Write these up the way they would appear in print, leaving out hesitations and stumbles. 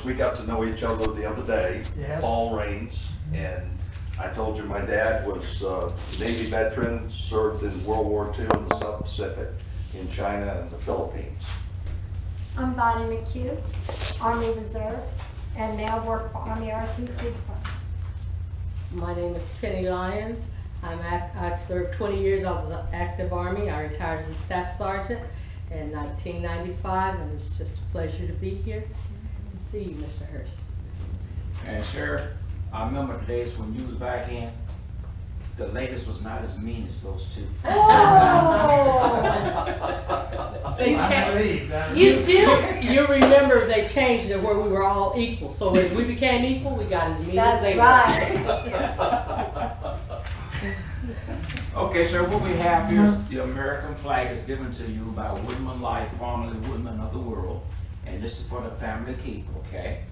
we got to know each other the other day. Yes. Paul Raines, and I told you my dad was a Navy veteran, served in World War II in the South Pacific, in China and the Philippines. I'm Bonnie McHugh, Army Reserve, and now work for Army ROTC. My name is Penny Lyons. I served 20 years of the active Army. I retired as a staff sergeant in 1995, and it's just a pleasure to be here and see you, Mr. Hurst. And Sheriff, I remember the days when you was back in, the ladies was not as mean as those two. You do. You remember they changed it where we were all equal. So if we became equal, we got as mean as they were. That's right. Okay, sir, what we have here is the American flag is given to you by Woodmont Life, formerly Woodmont of the World, and this is for the family to keep, okay?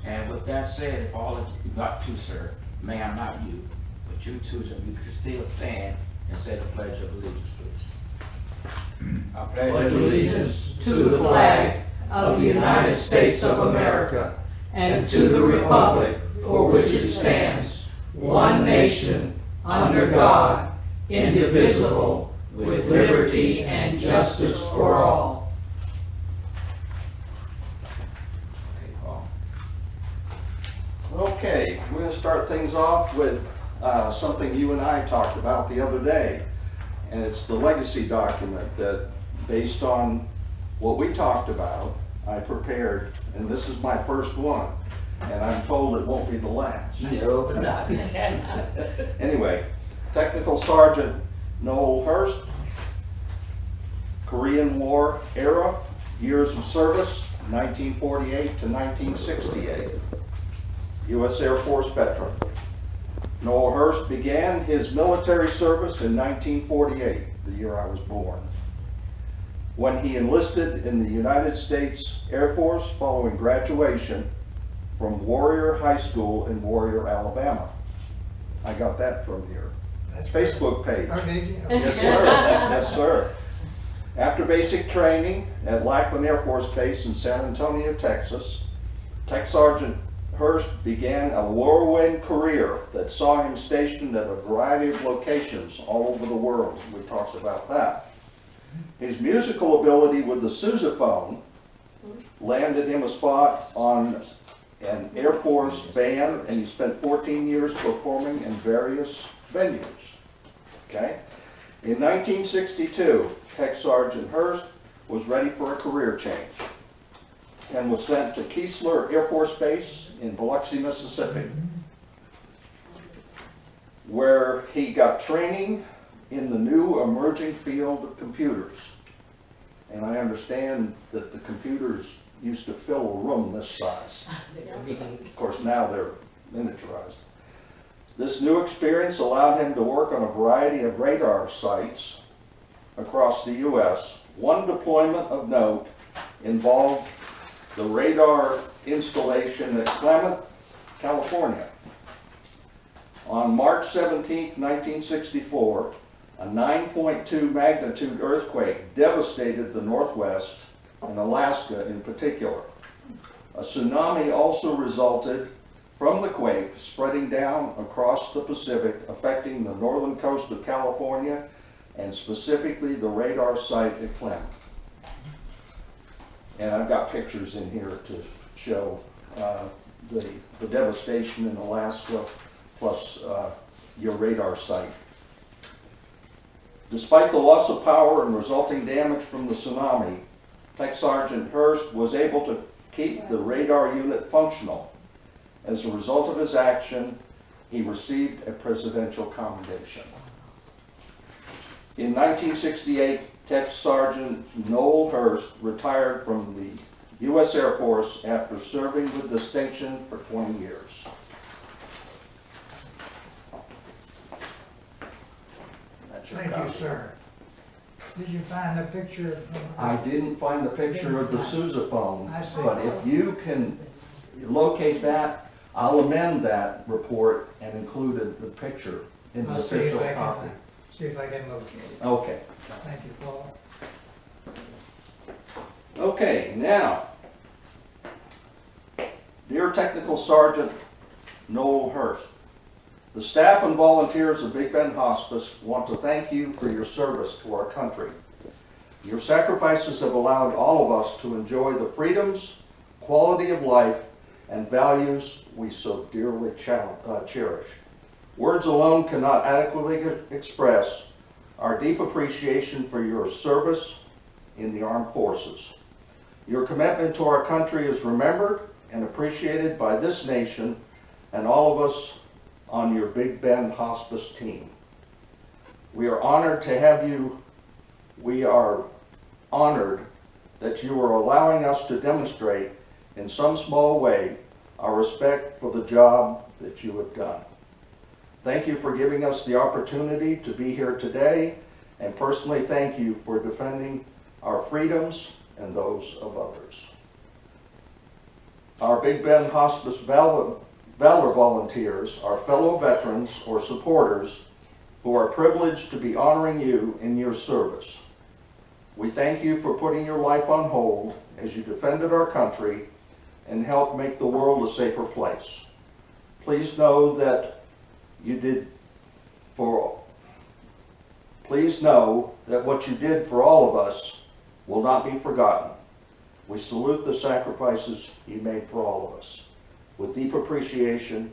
And with that said, if all of you got to, sir, ma'am, not you, but you two, so you can still stand and say the Pledge of Allegiance, please. I pledge allegiance to the flag of the United States of America and to the republic for which it stands, one nation, under God, indivisible, with liberty and justice for all. Okay, Paul. Okay, we're going to start things off with something you and I talked about the other day, and it's the legacy document that, based on what we talked about, I prepared, and this is my first one, and I'm told it won't be the last. No, not. Anyway, Technical Sergeant Noel Hurst, Korean War era, years of service, 1948 to 1968. U.S. Air Force veteran. Noel Hurst began his military service in 1948, the year I was born, when he enlisted in the United States Air Force following graduation from Warrior High School in Warrior, Alabama. I got that from your Facebook page. Oh, did you? Yes, sir. Yes, sir. After basic training at Lackland Air Force Base in San Antonio, Texas, Tech Sergeant Hurst began a whirlwind career that saw him stationed at a variety of locations all over the world. We talked about that. His musical ability with the sousaphone landed him a spot on an Air Force band, and he spent 14 years performing in various venues. Okay? In 1962, Tech Sergeant Hurst was ready for a career change and was sent to Keesler Air Force Base in Biloxi, Mississippi, where he got training in the new emerging field of computers. And I understand that the computers used to fill a room this size. Of course, now they're miniaturized. This new experience allowed him to work on a variety of radar sites across the U.S. One deployment of note involved the radar installation at Klamath, California. On March 17, 1964, a 9.2 magnitude earthquake devastated the Northwest and Alaska in particular. A tsunami also resulted from the quake, spreading down across the Pacific, affecting the northern coast of California and specifically the radar site at Klamath. And I've got pictures in here to show the devastation in Alaska, plus your radar site. Despite the loss of power and resulting damage from the tsunami, Tech Sergeant Hurst was able to keep the radar unit functional. As a result of his action, he received a presidential commendation. In 1968, Tech Sergeant Noel Hurst retired from the U.S. Air Force after serving with distinction for 20 years. That's your Thank copy. you, sir. Did you find a picture from? I didn't find the picture of the sousaphone, I see. but if you can locate that, I'll amend that report and included the picture in the I'll see if official I copy. can, see if I can locate it. Okay. Thank you, Paul. Okay, now, Rear Technical Sergeant Noel Hurst. The staff and volunteers of Big Bend Hospice want to thank you for your service to our country. Your sacrifices have allowed all of us to enjoy the freedoms, quality of life, and values we so dearly cherish. Words alone cannot adequately express our deep appreciation for your service in the armed forces. Your commitment to our country is remembered and appreciated by this nation and all of us on your Big Bend Hospice team. We are honored to have you. We are honored that you are allowing us to demonstrate in some small way our respect for the job that you have done. Thank you for giving us the opportunity to be here today, and personally thank you for defending our freedoms and those of others. Our Big Bend Hospice Valor volunteers are fellow veterans or supporters who are privileged to be honoring you in your service. We thank you for putting your life on hold as you defended our country and helped make the world a safer place. Please know that what you did for all of us will not be forgotten. We salute the sacrifices you made for all of us. With deep appreciation,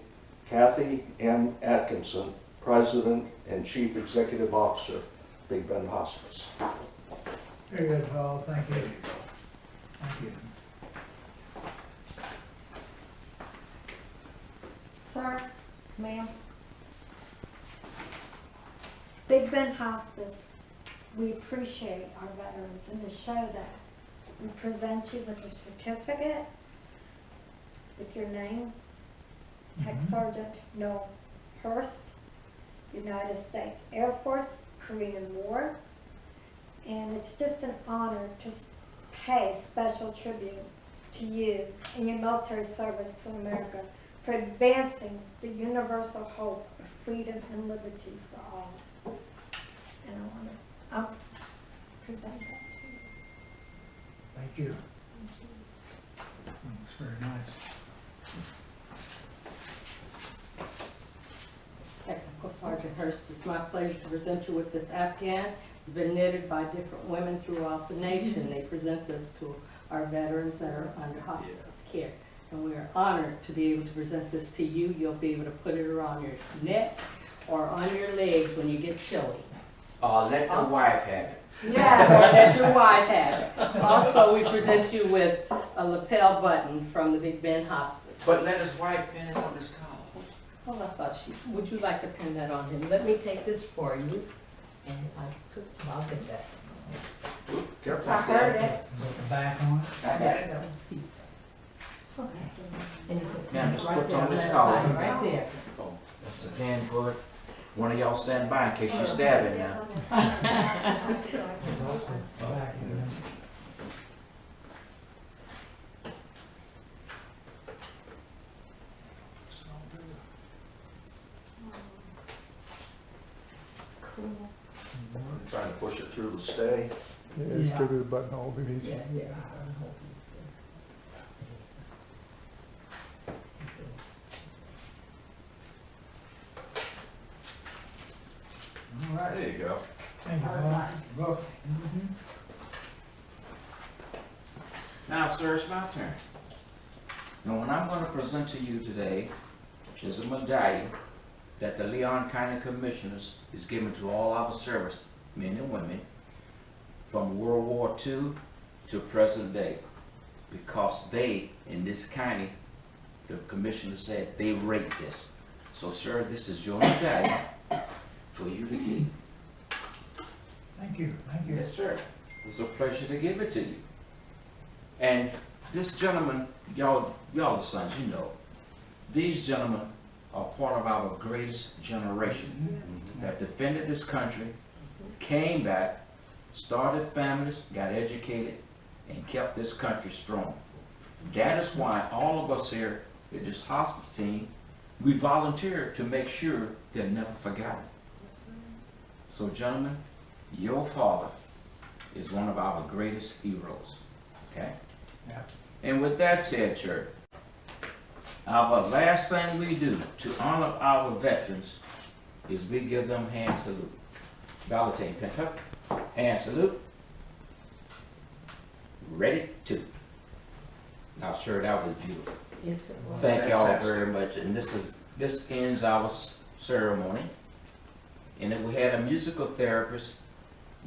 Kathy M. Atkinson, President and Chief Executive Officer, Big Bend Hospice. Very good, Paul. Thank you. Thank you. Sir, ma'am. Big Bend Hospice, we appreciate our veterans, and to show that, we present you with a certificate with your name, Tech Sergeant Noel Hurst, United States Air Force, Korean War, and it's just an honor to pay special tribute to you and your military service to America for advancing the universal hope of freedom and liberty for all. And I want to present that to you. Thank you. Looks very nice. Technical Sergeant Hurst, it's my pleasure to present you with this Afghan. It's been knitted by different women throughout the nation. They present this to our veterans that are under hospice's care. And we are honored to be able to present this to you. You'll be able to put it around your neck or on your legs when you get chilly. Let your wife have it. Yeah, or let your wife have it. Also, we present you with a lapel button from the Big Bend Hospice. But let his wife pin it on his collar. Oh, I thought would you like to pin that on him? Let me take this for you. And I'll get that. Careful. I heard it. Put the back on. I got it. That was Pete. Okay. And you put Now, it just right put there on on this that collar. side, right there. Oh, that's the pin for it. One of y'all stand by in case you stab him now. There's also the back of it. Cool. Trying to push it through the stay. Yeah, just go through the buttonhole, it'll be easy. Yeah. All right, there you go. Thank you, Paul. Both. Now, sir, it's my turn. Now, what I'm going to present to you today is a medallion that the Leon County Commissioners is giving to all our service men and women from World War II to present day, because they, in this county, the commissioner said they rate this. So, sir, this is your medallion for you to keep. Thank you. Thank you. Yes, sir. It's a pleasure to give it to you. And this gentleman, y'all the sons, you know, these gentlemen are part of our greatest generation that defended this country, came back, started families, got educated, and kept this country strong. That is why all of us here at this hospice team, we volunteer to make sure they're never forgotten. So, gentlemen, your father is one of our greatest heroes, okay? Yeah. And with that said, church, Our last thing we do to honor our veterans is we give them hand salute. Valor team, Kentucky, hand salute. Ready to. I'm sure that was beautiful. Yes, it was. Thank y'all Fantastic. very much, and this ends our ceremony. And if we had a musical therapist,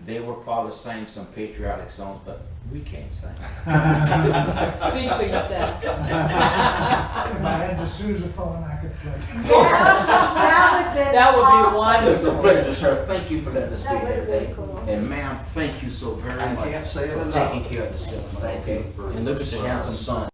they would probably sing some patriotic songs, but we can't sing. Speak for yourself. If I had the sousaphone, I could play. That would be awesome. It's a wonderful. pleasure, sir. Thank you for letting us do That would that have been today. cool. And ma'am, thank you so very I much can't say it for enough. taking care of this gentleman, Thank okay? you for And look at your handsome son.